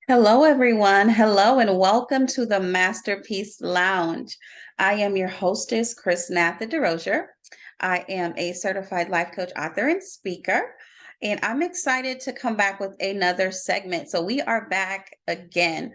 Hello, everyone. Hello, and welcome to the Masterpiece Lounge. I am your hostess, Chrisnatha. I am a certified life coach, author, and speaker, and I'm excited to come back with another segment. So we are back again.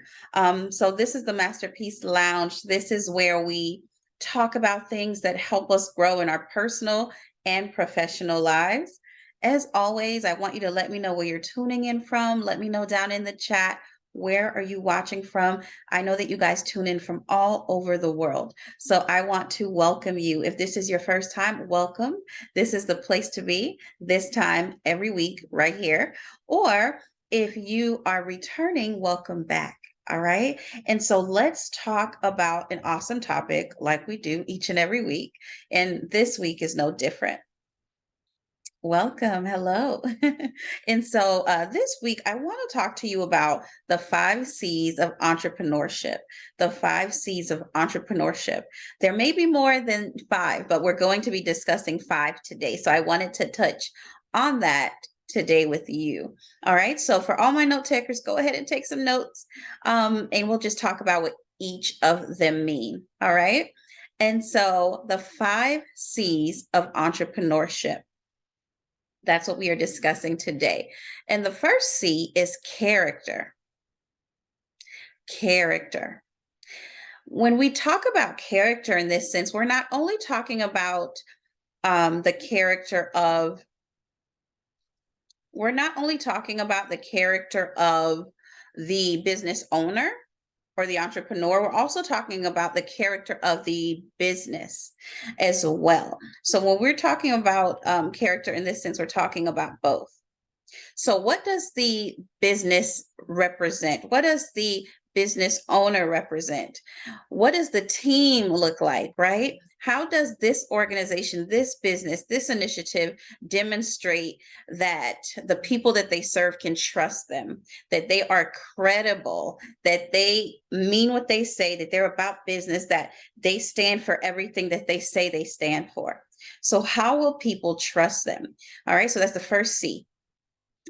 So this is the Masterpiece Lounge. This is where we talk about things that help us grow in our personal and professional lives. As always, I want you to let me know where you're tuning in from. Let me know down in the chat, where are you watching from? I know that you guys tune in from all over the world. So I want to welcome you. If this is your first time, welcome. This is the place to be this time every week right here. Or if you are returning, welcome back. All right. And so let's talk about an awesome topic like we do each and every week. And this week is no different. Welcome. Hello. And so this week, I want to talk to you about the 5 C's of entrepreneurship. The 5 C's of entrepreneurship. There may be more than five, but we're going to be discussing five today. So I wanted to touch on that today with you. All right. So for all my note takers, go ahead and take some notes, and we'll just talk about what each of them mean. All right. And so the 5 C's of entrepreneurship. That's what we are discussing today. And the first C is character. Character. When we talk about character in this sense, we're not only talking about the character of, we're not only talking about the character of the business owner or the entrepreneur, we're also talking about the character of the business as well. So when we're talking about character in this sense, we're talking about both. So, what does the business represent? What does the business owner represent? What does the team look like, right? How does this organization, this business, this initiative demonstrate that the people that they serve can trust them, that they are credible, that they mean what they say, that they're about business, that they stand for everything that they say they stand for? So, how will people trust them? All right, so that's the first C.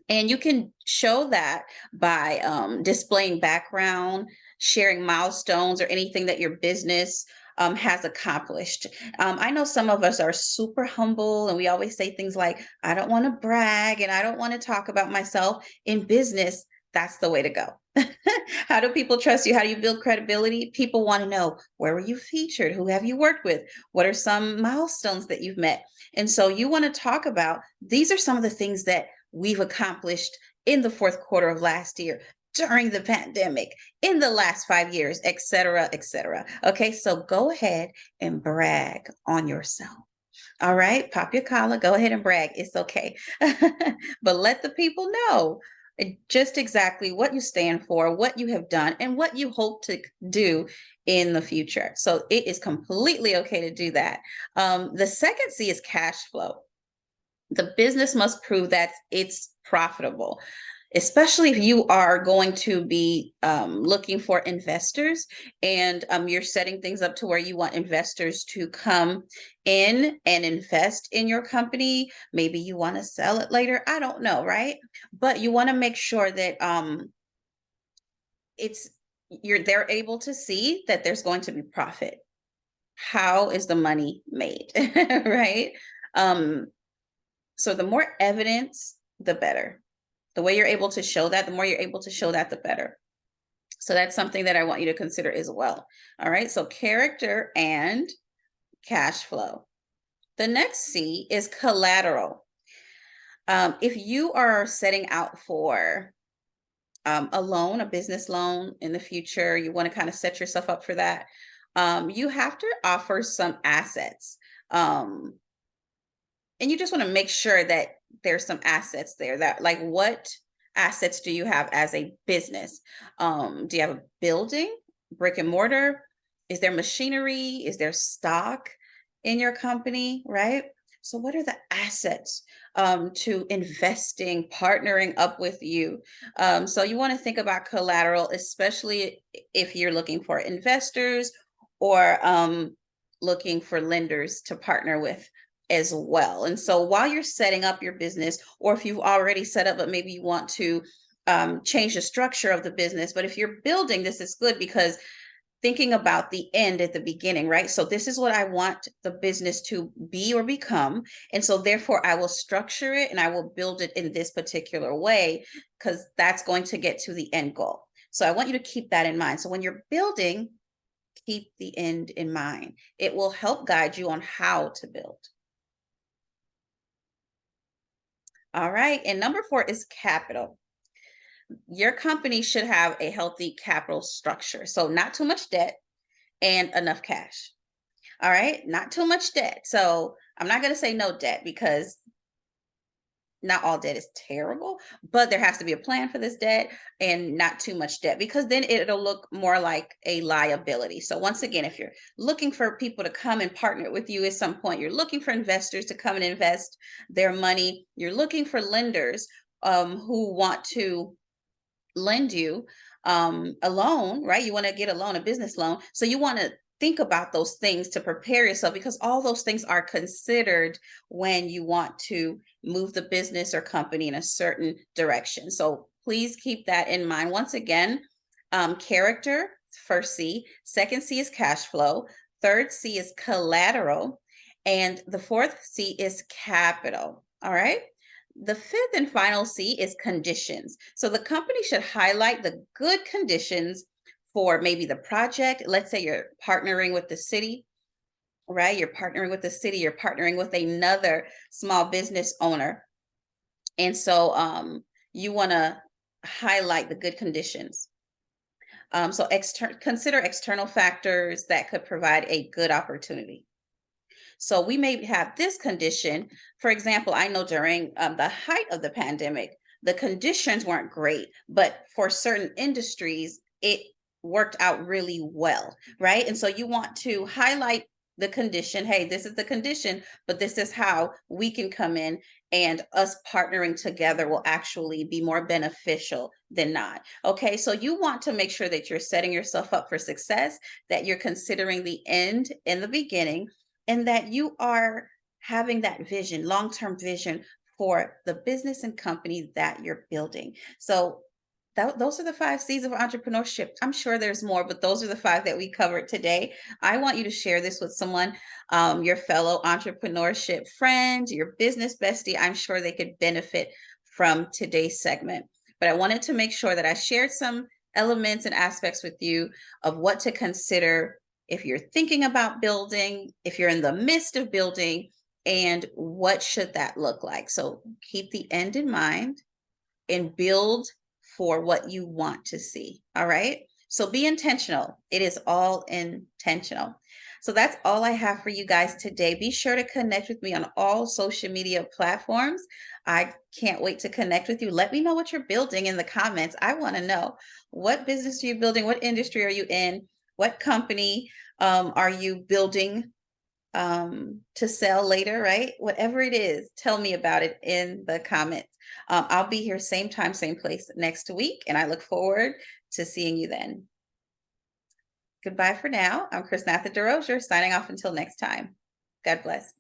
And you can show that by displaying background, sharing milestones, or anything that your business has accomplished. I know some of us are super humble and we always say things like, I don't want to brag and I don't want to talk about myself. In business, that's the way to go. How do people trust you? How do you build credibility? People want to know, where were you featured? Who have you worked with? What are some milestones that you've met? And so you want to talk about, these are some of the things that we've accomplished in the fourth quarter of last year, during the pandemic, in the last 5 years, et cetera, et cetera. Okay, so go ahead and brag on yourself. All right, pop your collar, go ahead and brag. It's okay. But let the people know just exactly what you stand for, what you have done, and what you hope to do in the future. So it is completely okay to do that. The second C is cash flow. The business must prove that it's profitable, especially if you are going to be looking for investors, and you're setting things up to where you want investors to come in and invest in your company. Maybe you want to sell it later. I don't know, right? But you want to make sure that it's they're able to see that there's going to be profit. How is the money made? Right? Um, so the more evidence, the better. The way you're able to show that, the more you're able to show that, the better. So that's something that I want you to consider as well. All right. So character and cash flow. The next C is collateral. If you are setting out for a loan, a business loan in the future, you want to kind of set yourself up for that. You have to offer some assets. And you just want to make sure that there's some assets there, that like, what assets do you have as a business? Do you have a building, brick and mortar? Is there machinery? Is there stock in your company? Right? So what are the assets to investing, partnering up with you? So you want to think about collateral, especially if you're looking for investors or looking for lenders to partner with as well. And so while you're setting up your business, or if you've already set up, but maybe you want to change the structure of the business. But if you're building, this is good because thinking about the end at the beginning, right? So this is what I want the business to be or become. And so therefore I will structure it and I will build it in this particular way because that's going to get to the end goal. So I want you to keep that in mind. So when you're building, keep the end in mind. It will help guide you on how to build. All right. And number 4 is capital. Your company should have a healthy capital structure. So not too much debt and enough cash. All right, not too much debt. So I'm not going to say no debt because not all debt is terrible, but there has to be a plan for this debt and not too much debt because then it'll look more like a liability. So once again, if you're looking for people to come and partner with you at some point, you're looking for investors to come and invest their money, you're looking for lenders who want to lend you a loan, right? You want to get a loan, a business loan. So you want to think about those things to prepare yourself because all those things are considered when you want to move the business or company in a certain direction. So please keep that in mind. Once again, character, first C, second C is cash flow, third C is collateral, and the fourth C is capital. All right. The fifth and final C is conditions. So the company should highlight the good conditions for maybe the project. Let's say you're partnering with the city, right? You're partnering with the city, you're partnering with another small business owner. And so you want to highlight the good conditions. So consider external factors that could provide a good opportunity. So we may have this condition. For example, I know during the height of the pandemic, the conditions weren't great, but for certain industries, it worked out really well, right? And so you want to highlight the condition. Hey, this is the condition, but this is how we can come in and us partnering together will actually be more beneficial than not. Okay, so you want to make sure that you're setting yourself up for success, that you're considering the end in the beginning, and that you are having that vision, long-term vision for the business and company that you're building. So those are the 5 C's of entrepreneurship. I'm sure there's more, but those are the 5 that we covered today. I want you to share this with someone, your fellow entrepreneurship friend, your business bestie. I'm sure they could benefit from today's segment. But I wanted to make sure that I shared some elements and aspects with you of what to consider if you're thinking about building, if you're in the midst of building, and what should that look like. So keep the end in mind and build for what you want to see. All right. So be intentional. It is all intentional. So that's all I have for you guys today. Be sure to connect with me on all social media platforms. I can't wait to connect with you. Let me know what you're building in the comments. I want to know, what business are you building? What industry are you in? What company are you building to sell later, right? Whatever it is, tell me about it in the comments. I'll be here same time, same place next week, and I look forward to seeing you then. Goodbye for now. I'm Chrisnatha signing off until next time. God bless.